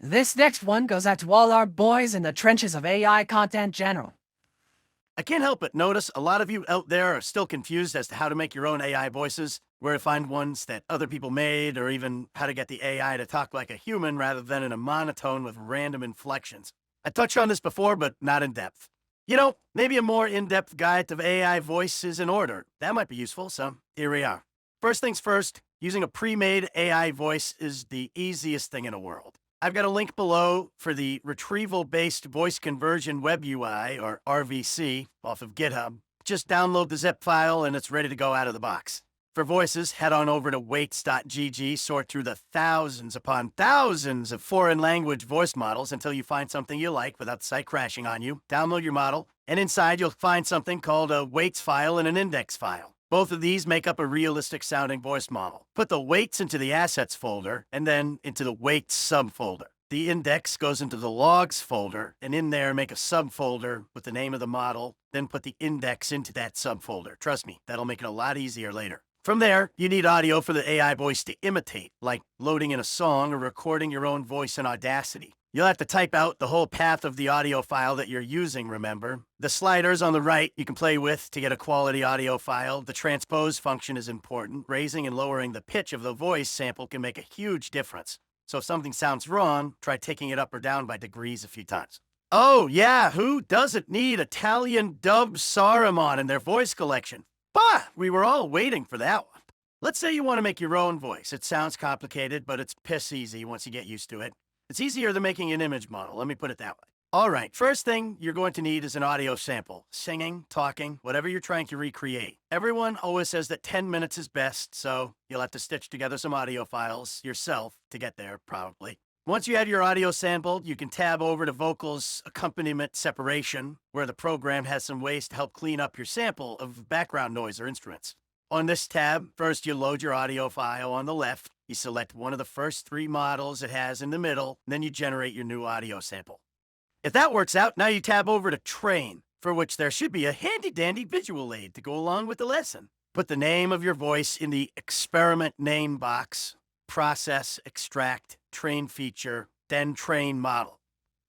This next one goes out to all our boys in the trenches of AI content general. I can't help but notice a lot of you out there are still confused as to how to make your own AI voices, where to find ones that other people made, or even how to get the AI to talk like a human rather than in a monotone with random inflections. I touched on this before, but not in depth. Maybe a more in-depth guide to AI voice is in order. That might be useful, so here we are. First things first, using a pre-made AI voice is the easiest thing in the world. I've got a link below for the Retrieval-Based Voice Conversion Web UI, or RVC, off of GitHub. Just download the zip file and it's ready to go out of the box. For voices, head on over to weights.gg, sort through the thousands upon thousands of foreign language voice models until you find something you like without the site crashing on you. Download your model, and inside you'll find something called a weights file and an index file. Both of these make up a realistic sounding voice model. Put the weights into the assets folder and then into the weights subfolder. The index goes into the logs folder, and in there make a subfolder with the name of the model, then put the index into that subfolder. Trust me, that'll make it a lot easier later. From there, you need audio for the AI voice to imitate, like loading in a song or recording your own voice in Audacity. You'll have to type out the whole path of the audio file that you're using, remember? The sliders on the right you can play with to get a quality audio file. The transpose function is important. Raising and lowering the pitch of the voice sample can make a huge difference. So if something sounds wrong, try taking it up or down by degrees a few times. Oh yeah, who doesn't need Italian dub Saruman in their voice collection? Bah, we were all waiting for that one. Let's say you want to make your own voice. It sounds complicated, but it's piss easy once you get used to it. It's easier than making an image model, let me put it that way. All right, first thing you're going to need is an audio sample. Singing, talking, whatever you're trying to recreate. Everyone always says that 10 minutes is best, so you'll have to stitch together some audio files yourself to get there, probably. Once you have your audio sampled, you can tab over to Vocals Accompaniment Separation, where the program has some ways to help clean up your sample of background noise or instruments. On this tab, first you load your audio file on the left, you select one of the first 3 models it has in the middle, and then you generate your new audio sample. If that works out, now you tab over to Train, for which there should be a handy-dandy visual aid to go along with the lesson. Put the name of your voice in the Experiment Name box, Process, Extract, Train Feature, then Train Model.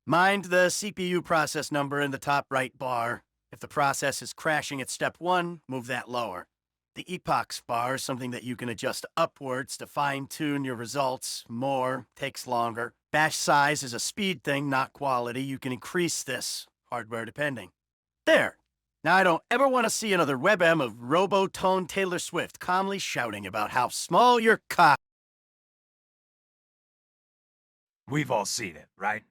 Mind the CPU process number in the top right bar. If the process is crashing at step 1, move that lower. The epochs bar is something that you can adjust upwards to fine-tune your results. More takes longer. Bash size is a speed thing, not quality. You can increase this, hardware depending. There. Now I don't ever want to see another WebM of Robotone Taylor Swift calmly shouting about how small your cock. We've all seen it, right?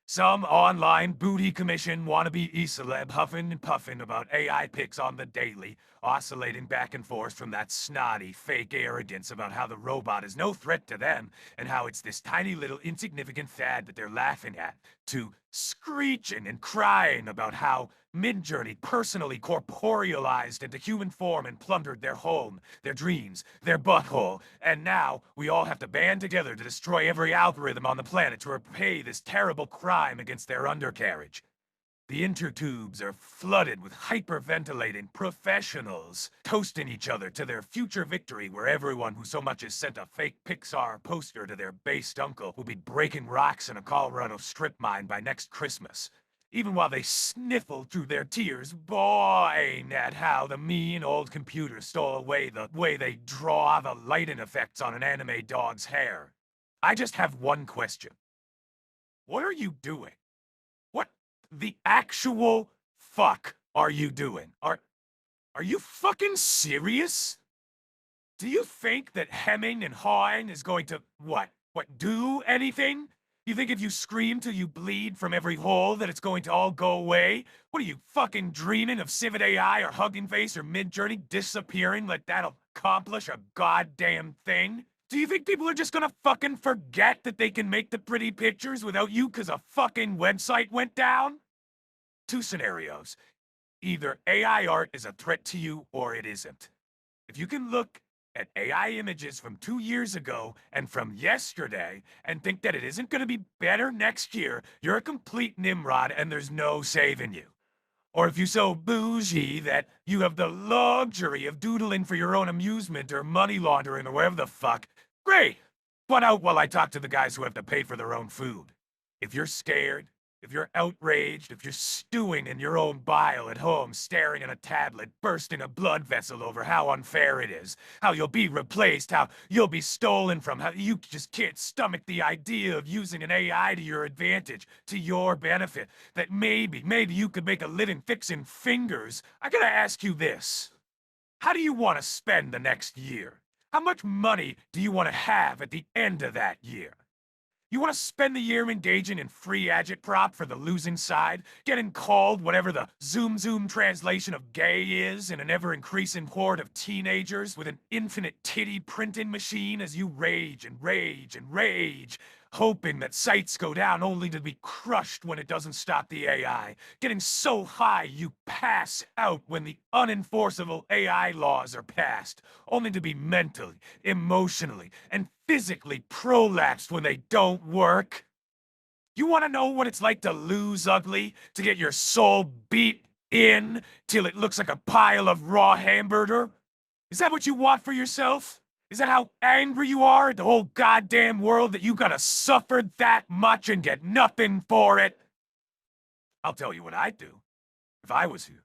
Some online booty commission wannabe e-celeb huffing and puffing about AI pics on the daily, oscillating back and forth from that snotty, fake arrogance about how the robot is no threat to them and how it's this tiny little insignificant fad that they're laughing at, to screeching and crying about how Midjourney personally corporealized into human form and plundered their home, their dreams, their butthole, and now we all have to band together to destroy every algorithm on the planet to repay this terrible crime against their undercarriage. The intertubes are flooded with hyperventilating professionals, toasting each other to their future victory where everyone who so much as sent a fake Pixar poster to their based uncle will be breaking rocks in a Colorado strip mine by next Christmas. Even while they sniffle through their tears, boing at how the mean old computer stole away the way they draw the lighting effects on an anime dog's hair. I just have one question. What are you doing? What the actual fuck are you doing? Are you fucking serious? Do you think that hemming and hawing is going to, do anything? You think if you scream till you bleed from every hole that it's going to all go away? What are you fucking dreaming of Civet AI or Hugging Face or Midjourney disappearing like that'll accomplish a goddamn thing? Do you think people are just gonna fucking forget that they can make the pretty pictures without you cause a fucking website went down? 2 scenarios. Either AI art is a threat to you or it isn't. If you can look at AI images from 2 years ago and from yesterday and think that it isn't gonna be better next year, you're a complete Nimrod and there's no saving you. Or if you're so bougie that you have the luxury of doodling for your own amusement or money laundering or whatever the fuck, great! Put out while I talk to the guys who have to pay for their own food. If you're scared, if you're outraged, if you're stewing in your own bile at home, staring at a tablet, bursting a blood vessel over how unfair it is, how you'll be replaced, how you'll be stolen from, how you just can't stomach the idea of using an AI to your advantage, to your benefit, that maybe you could make a living fixing fingers, I gotta ask you this. How do you want to spend the next year? How much money do you want to have at the end of that year? You want to spend the year engaging in free agitprop for the losing side, getting called whatever the zoom translation of gay is in an ever-increasing horde of teenagers with an infinite titty printing machine as you rage and rage and rage, hoping that sites go down only to be crushed when it doesn't stop the AI, getting so high you pass out when the unenforceable AI laws are passed, only to be mentally, emotionally, and physically prolapsed when they don't work? You want to know what it's like to lose ugly? To get your soul beat in till it looks like a pile of raw hamburger? Is that what you want for yourself? Is that how angry you are at the whole goddamn world that you gotta suffer that much and get nothing for it? I'll tell you what I'd do if I was you.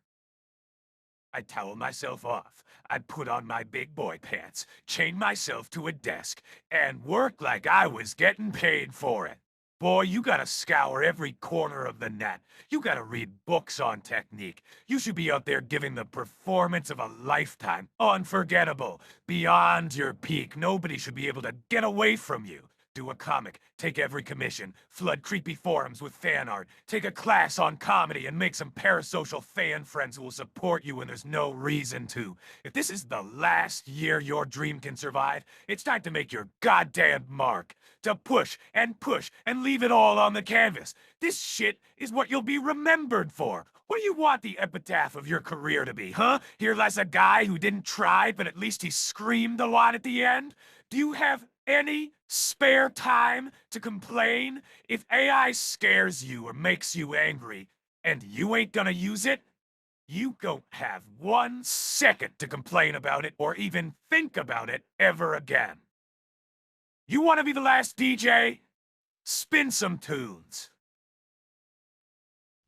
I'd towel myself off. I'd put on my big boy pants, chain myself to a desk, and work like I was getting paid for it. Boy, you gotta scour every corner of the net. You gotta read books on technique. You should be out there giving the performance of a lifetime. Unforgettable. Beyond your peak. Nobody should be able to get away from you. Do a comic, take every commission, flood creepy forums with fan art, take a class on comedy and make some parasocial fan friends who will support you when there's no reason to. If this is the last year your dream can survive, it's time to make your goddamn mark. To push and leave it all on the canvas. This shit is what you'll be remembered for. What do you want the epitaph of your career to be, huh? Here lies a guy who didn't try, but at least he screamed a lot at the end? Do you have any spare time to complain? If AI scares you or makes you angry, and you ain't gonna use it, you don't have 1 second to complain about it or even think about it ever again. You want to be the last DJ? Spin some tunes.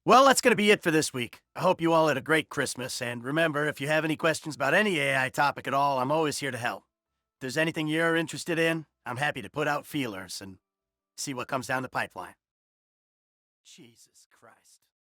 Well, that's going to be it for this week. I hope you all had a great Christmas. And remember, if you have any questions about any AI topic at all, I'm always here to help. If there's anything you're interested in, I'm happy to put out feelers and see what comes down the pipeline. Jesus Christ.